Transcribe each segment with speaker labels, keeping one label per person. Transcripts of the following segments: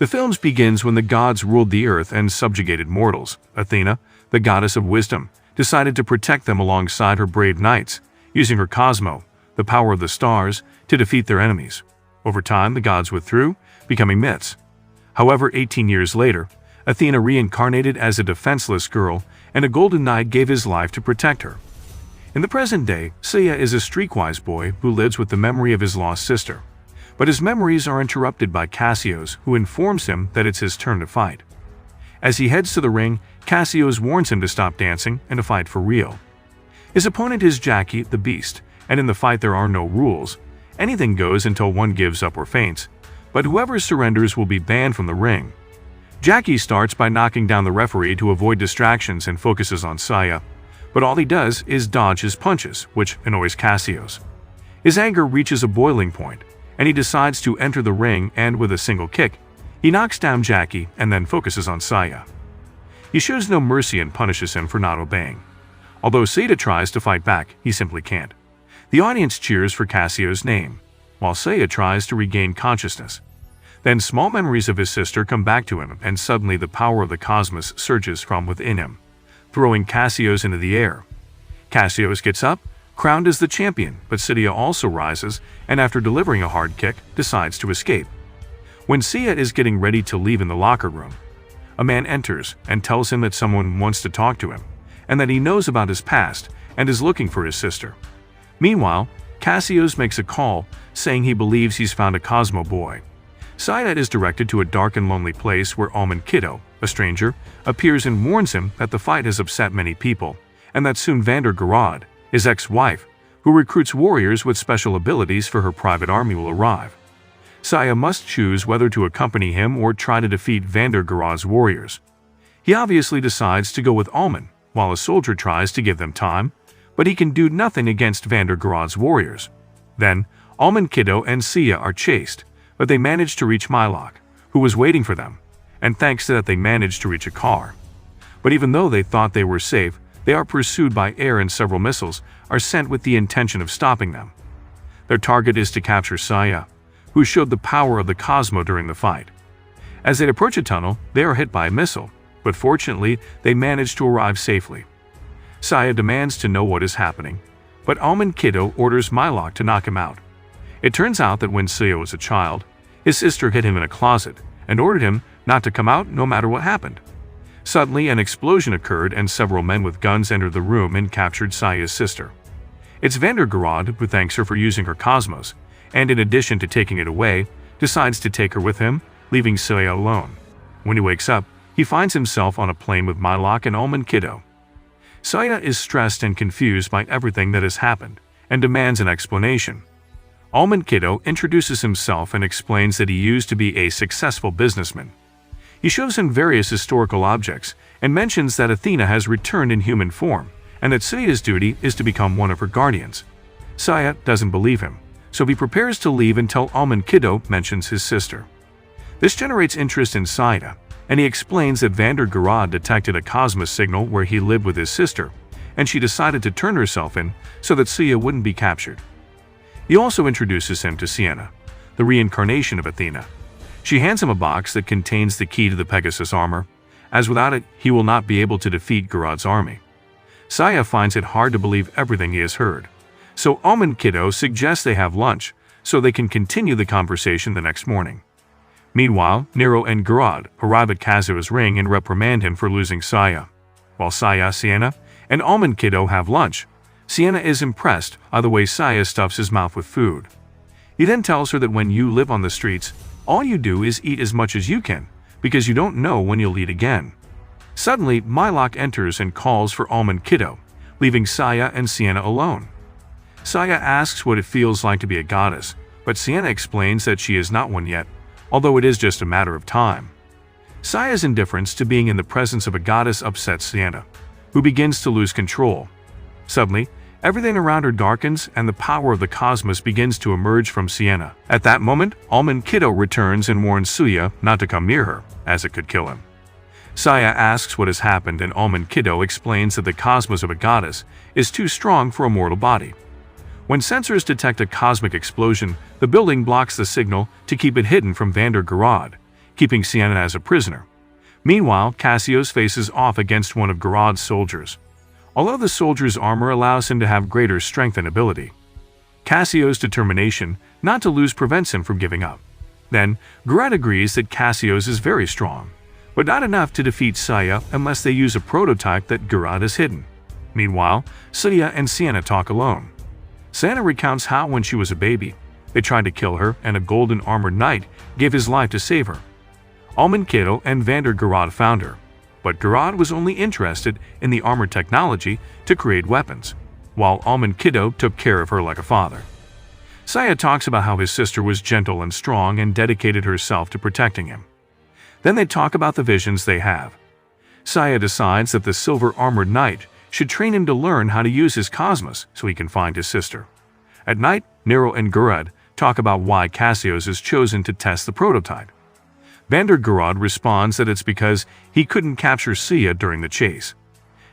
Speaker 1: The films begins when the gods ruled the earth and subjugated mortals. Athena, the goddess of wisdom, decided to protect them alongside her brave knights, using her cosmo, the power of the stars, to defeat their enemies. Over time, the gods withdrew, becoming myths. However, 18 years later, Athena reincarnated as a defenseless girl, and a golden knight gave his life to protect her. In the present day, Sia is a streetwise boy who lives with the memory of his lost sister. But his memories are interrupted by Cassius, who informs him that it's his turn to fight. As he heads to the ring, Cassius warns him to stop dancing and to fight for real. His opponent is Jackie, the Beast, and in the fight there are no rules. Anything goes until one gives up or faints, but whoever surrenders will be banned from the ring. Jackie starts by knocking down the referee to avoid distractions and focuses on Saya, but all he does is dodge his punches, which annoys Cassius. His anger reaches a boiling point, and he decides to enter the ring, and with a single kick, he knocks down Jackie and then focuses on Saya. He shows no mercy and punishes him for not obeying. Although Saya tries to fight back, he simply can't. The audience cheers for Cassius' name, while Saya tries to regain consciousness. Then small memories of his sister come back to him, and suddenly the power of the cosmos surges from within him, throwing Cassius into the air. Cassius gets up, crowned as the champion, but Sia also rises, and after delivering a hard kick, decides to escape. When Sia is getting ready to leave in the locker room, a man enters and tells him that someone wants to talk to him, and that he knows about his past and is looking for his sister. Meanwhile, Cassius makes a call, saying he believes he's found a Cosmo boy. Sia is directed to a dark and lonely place where Almond Kiddo, a stranger, appears and warns him that the fight has upset many people, and that soon Vander Garad, his ex-wife, who recruits warriors with special abilities for her private army, will arrive. Sia must choose whether to accompany him or try to defeat Vander Garad's warriors. He obviously decides to go with Almond, while a soldier tries to give them time, but he can do nothing against Vander Garad's warriors. Then, Almond Kiddo and Sia are chased, but they manage to reach Mylock, who was waiting for them, and thanks to that they managed to reach a car. But even though they thought they were safe, they are pursued by air, and several missiles are sent with the intention of stopping them. Their target is to capture Sia, who showed the power of the Cosmo during the fight. As they approach a tunnel, they are hit by a missile, but fortunately they manage to arrive safely. Sia demands to know what is happening, but Almond Kiddo orders Mylock to knock him out. It turns out that when Sia was a child, his sister hid him in a closet and ordered him not to come out no matter what happened. Suddenly, an explosion occurred and several men with guns entered the room and captured Sia's sister. It's Vander Garad who thanks her for using her cosmos, and in addition to taking it away, decides to take her with him, leaving Sia alone. When he wakes up, he finds himself on a plane with Mylock and Almond Kiddo. Sia is stressed and confused by everything that has happened, and demands an explanation. Almond Kiddo introduces himself and explains that he used to be a successful businessman. He shows him various historical objects and mentions that Athena has returned in human form, and that Sia's duty is to become one of her guardians. Sia doesn't believe him, so he prepares to leave until Almond Kiddo mentions his sister. This generates interest in Sia, and he explains that Vander Garad detected a cosmos signal where he lived with his sister, and she decided to turn herself in so that Sia wouldn't be captured. He also introduces him to Sienna, the reincarnation of Athena. She hands him a box that contains the key to the Pegasus armor, as without it, he will not be able to defeat Garad's army. Sia finds it hard to believe everything he has heard, so Almond Kiddo suggests they have lunch so they can continue the conversation the next morning. Meanwhile, Nero and Garad arrive at Kazuo's ring and reprimand him for losing Sia. While Sia, Sienna, and Almond Kiddo have lunch, Sienna is impressed by the way Sia stuffs his mouth with food. He then tells her that when you live on the streets, all you do is eat as much as you can, because you don't know when you'll eat again. Suddenly, Mylock enters and calls for Almond Kiddo, leaving Sia and Sienna alone. Sia asks what it feels like to be a goddess, but Sienna explains that she is not one yet, although it is just a matter of time. Sia's indifference to being in the presence of a goddess upsets Sienna, who begins to lose control. Suddenly, everything around her darkens and the power of the cosmos begins to emerge from Sienna. At that moment, Almond Kiddo returns and warns Sia not to come near her, as it could kill him. Sia asks what has happened, and Almond Kiddo explains that the cosmos of a goddess is too strong for a mortal body. When sensors detect a cosmic explosion, the building blocks the signal to keep it hidden from Vander Garad, keeping Sienna as a prisoner. Meanwhile, Cassios faces off against one of Garad's soldiers. Although the soldier's armor allows him to have greater strength and ability, Cassios' determination not to lose prevents him from giving up. Then, Garad agrees that Cassios is very strong, but not enough to defeat Saya unless they use a prototype that Garad has hidden. Meanwhile, Saya and Sienna talk alone. Sienna recounts how, when she was a baby, they tried to kill her and a golden armored knight gave his life to save her. Almond Kiddo and Vander Garad found her, but Garad was only interested in the armor technology to create weapons, while Almond Kiddo took care of her like a father. Saya talks about how his sister was gentle and strong and dedicated herself to protecting him. Then they talk about the visions they have. Saya decides that the silver-armored knight should train him to learn how to use his cosmos so he can find his sister. At night, Nero and Garad talk about why Cassios is chosen to test the prototype. Vander Garad responds that it's because he couldn't capture Sia during the chase.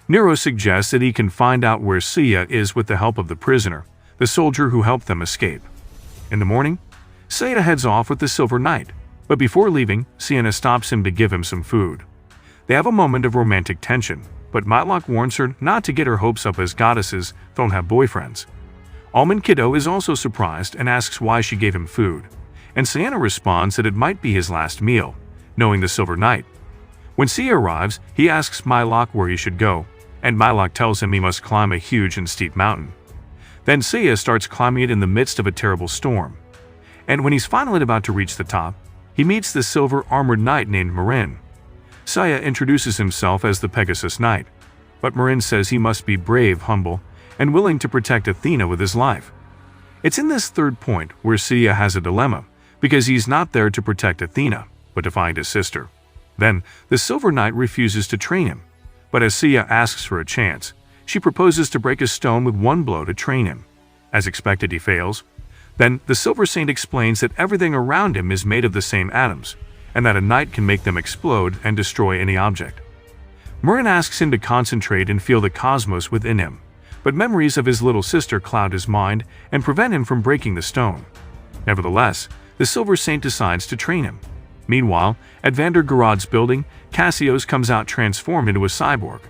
Speaker 1: Nero suggests that he can find out where Sia is with the help of the prisoner, the soldier who helped them escape. In the morning, Sia heads off with the Silver Knight, but before leaving, Sienna stops him to give him some food. They have a moment of romantic tension, but Matlock warns her not to get her hopes up as goddesses don't have boyfriends. Almond Kiddo is also surprised and asks why she gave him food, and Sienna responds that it might be his last meal, knowing the Silver Knight. When Sia arrives, he asks Mylock where he should go, and Mylock tells him he must climb a huge and steep mountain. Then Sia starts climbing it in the midst of a terrible storm, and when he's finally about to reach the top, he meets the silver-armored knight named Marin. Saya introduces himself as the Pegasus Knight, but Marin says he must be brave, humble, and willing to protect Athena with his life. It's in this third point where Sia has a dilemma, because he's not there to protect Athena, but to find his sister. Then, the Silver Knight refuses to train him, but as Sia asks for a chance, she proposes to break a stone with one blow to train him. As expected, he fails. Then, the Silver Saint explains that everything around him is made of the same atoms, and that a knight can make them explode and destroy any object. Marin asks him to concentrate and feel the cosmos within him, but memories of his little sister cloud his mind and prevent him from breaking the stone. Nevertheless, the Silver Saint decides to train him. Meanwhile, at Vander Garad's building, Cassios comes out transformed into a cyborg,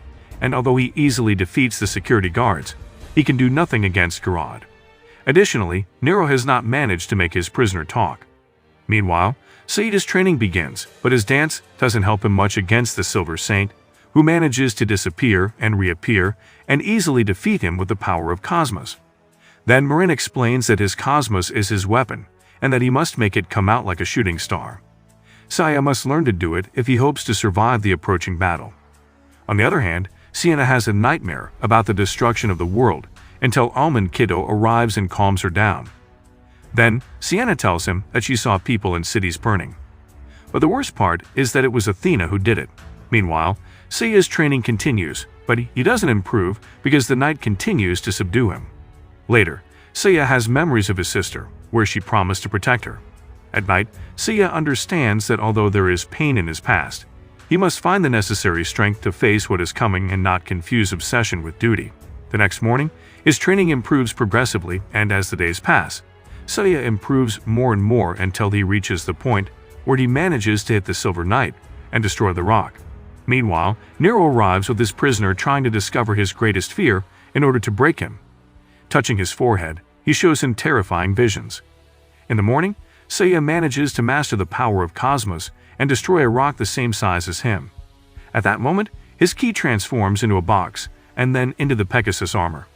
Speaker 1: and although he easily defeats the security guards, he can do nothing against Garad. Additionally, Nero has not managed to make his prisoner talk. Meanwhile, Saeed's training begins, but his dance doesn't help him much against the Silver Saint, who manages to disappear and reappear and easily defeat him with the power of Cosmos. Then Marin explains that his Cosmos is his weapon, and that he must make it come out like a shooting star. Saya must learn to do it if he hopes to survive the approaching battle. On the other hand, Sienna has a nightmare about the destruction of the world until Almond Kiddo arrives and calms her down. Then, Sienna tells him that she saw people in cities burning. But the worst part is that it was Athena who did it. Meanwhile, Sia's training continues, but he doesn't improve because the knight continues to subdue him. Later, Sia has memories of his sister, where she promised to protect her. At night, Sia understands that although there is pain in his past, he must find the necessary strength to face what is coming and not confuse obsession with duty. The next morning, his training improves progressively, and as the days pass, Sia improves more and more until he reaches the point where he manages to hit the Silver Knight and destroy the rock. Meanwhile, Nero arrives with his prisoner trying to discover his greatest fear in order to break him. Touching his forehead, he shows him terrifying visions. In the morning, Sia manages to master the power of Cosmos and destroy a rock the same size as him. At that moment, his key transforms into a box and then into the Pegasus armor.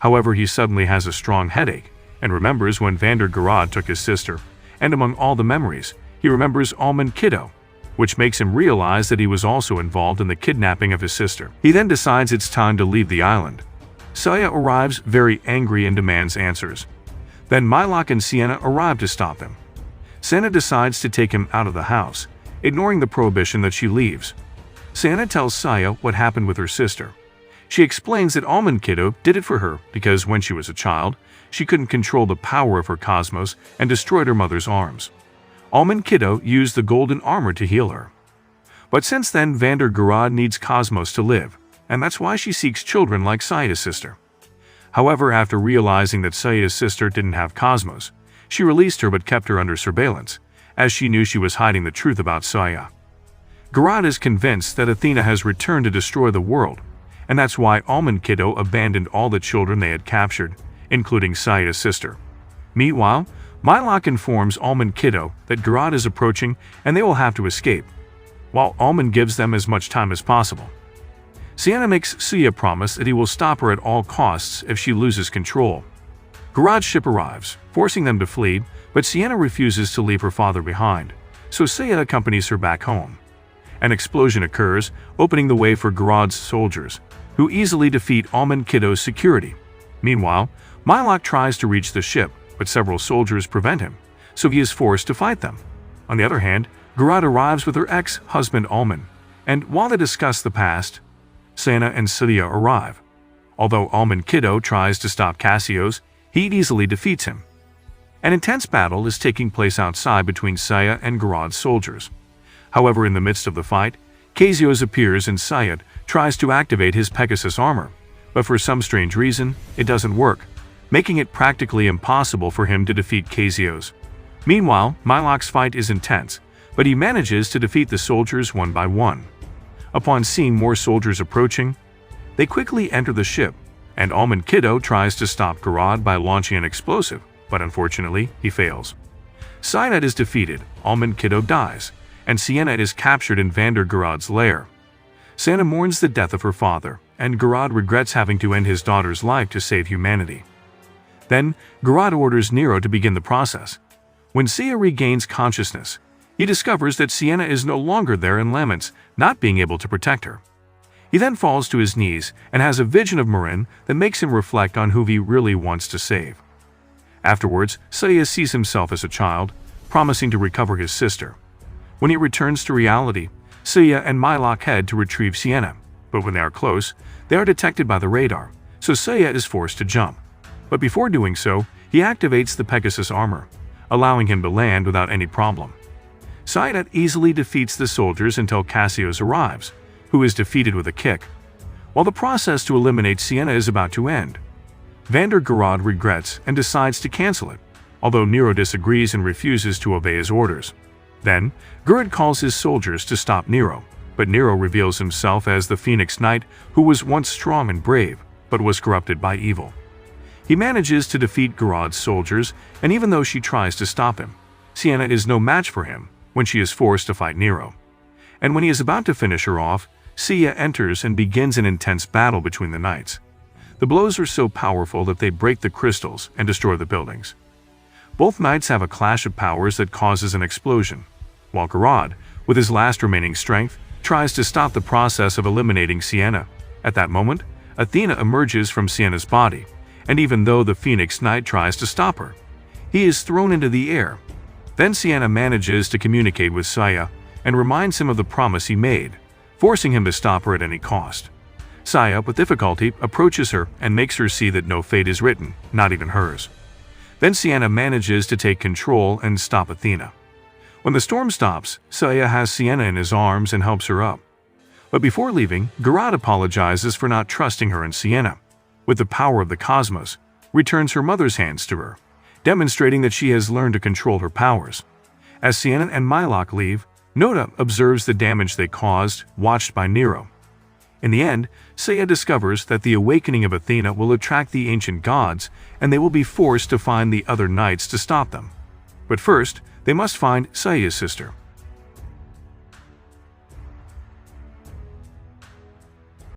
Speaker 1: However, he suddenly has a strong headache and remembers when Vander Garad took his sister, and among all the memories, he remembers Almond Kiddo, which makes him realize that he was also involved in the kidnapping of his sister. He then decides it's time to leave the island. Sia arrives very angry and demands answers. Then Mylock and Sienna arrive to stop him. Sienna decides to take him out of the house, ignoring the prohibition that she leaves. Sienna tells Sia what happened with her sister. She explains that Almond Kiddo did it for her because when she was a child, she couldn't control the power of her cosmos and destroyed her mother's arms. Almond Kiddo used the golden armor to heal her. But since then, Vander Garad needs Cosmos to live, and that's why she seeks children like Saida's sister. However, after realizing that Saida's sister didn't have Cosmos, she released her but kept her under surveillance, as she knew she was hiding the truth about Saya. Garad is convinced that Athena has returned to destroy the world, and that's why Almond Kiddo abandoned all the children they had captured, including Saya's sister. Meanwhile, Mylok informs Almond Kiddo that Garad is approaching and they will have to escape, while Almond gives them as much time as possible. Sienna makes Sia promise that he will stop her at all costs if she loses control. Garad's ship arrives, forcing them to flee, but Sienna refuses to leave her father behind, so Sia accompanies her back home. An explosion occurs, opening the way for Garad's soldiers, who easily defeat Almond Kiddo's security. Meanwhile, Mylok tries to reach the ship, but several soldiers prevent him, so he is forced to fight them. On the other hand, Garad arrives with her ex-husband Almond, and while they discuss the past, Sienna and Sia arrive. Although Almond Kiddo tries to stop Cassius, he easily defeats him. An intense battle is taking place outside between Sia and Garad's soldiers. However, in the midst of the fight, Cassius appears and Syed tries to activate his Pegasus armor, but for some strange reason, it doesn't work, making it practically impossible for him to defeat Cassius. Meanwhile, Mylok's fight is intense, but he manages to defeat the soldiers one by one. Upon seeing more soldiers approaching, they quickly enter the ship, and Almond Kiddo tries to stop Garad by launching an explosive, but unfortunately, he fails. Syed is defeated, Almond Kiddo dies, and Sienna is captured in Vander Garad's lair. Sienna mourns the death of her father, and Garad regrets having to end his daughter's life to save humanity. Then, Garad orders Nero to begin the process. When Sia regains consciousness, he discovers that Sienna is no longer there and laments not being able to protect her. He then falls to his knees and has a vision of Marin that makes him reflect on who he really wants to save. Afterwards, Sia sees himself as a child, promising to recover his sister. When he returns to reality, Sia and Mylok head to retrieve Sienna, but when they are close, they are detected by the radar, so Sia is forced to jump. But before doing so, he activates the Pegasus armor, allowing him to land without any problem. Syed easily defeats the soldiers until Cassius arrives, who is defeated with a kick. While the process to eliminate Sienna is about to end, Vander Garad regrets and decides to cancel it, although Nero disagrees and refuses to obey his orders. Then, Garad calls his soldiers to stop Nero, but Nero reveals himself as the Phoenix Knight who was once strong and brave, but was corrupted by evil. He manages to defeat Garad's soldiers, and even though she tries to stop him, Sienna is no match for him when she is forced to fight Nero. And when he is about to finish her off, Sia enters and begins an intense battle between the knights. The blows are so powerful that they break the crystals and destroy the buildings. Both knights have a clash of powers that causes an explosion, while Garad, with his last remaining strength, tries to stop the process of eliminating Sienna. At that moment, Athena emerges from Sienna's body, and even though the Phoenix Knight tries to stop her, he is thrown into the air. Then Sienna manages to communicate with Saya and reminds him of the promise he made, forcing him to stop her at any cost. Saya, with difficulty, approaches her and makes her see that no fate is written, not even hers. Then Sienna manages to take control and stop Athena. When the storm stops, Saya has Sienna in his arms and helps her up. But before leaving, Garad apologizes for not trusting her, and Sienna, with the power of the cosmos, returns her mother's hands to her, demonstrating that she has learned to control her powers. As Sienna and Mylok leave, Noda observes the damage they caused, watched by Nero. In the end, Saya discovers that the awakening of Athena will attract the ancient gods, and they will be forced to find the other knights to stop them. But first, they must find Saya's sister.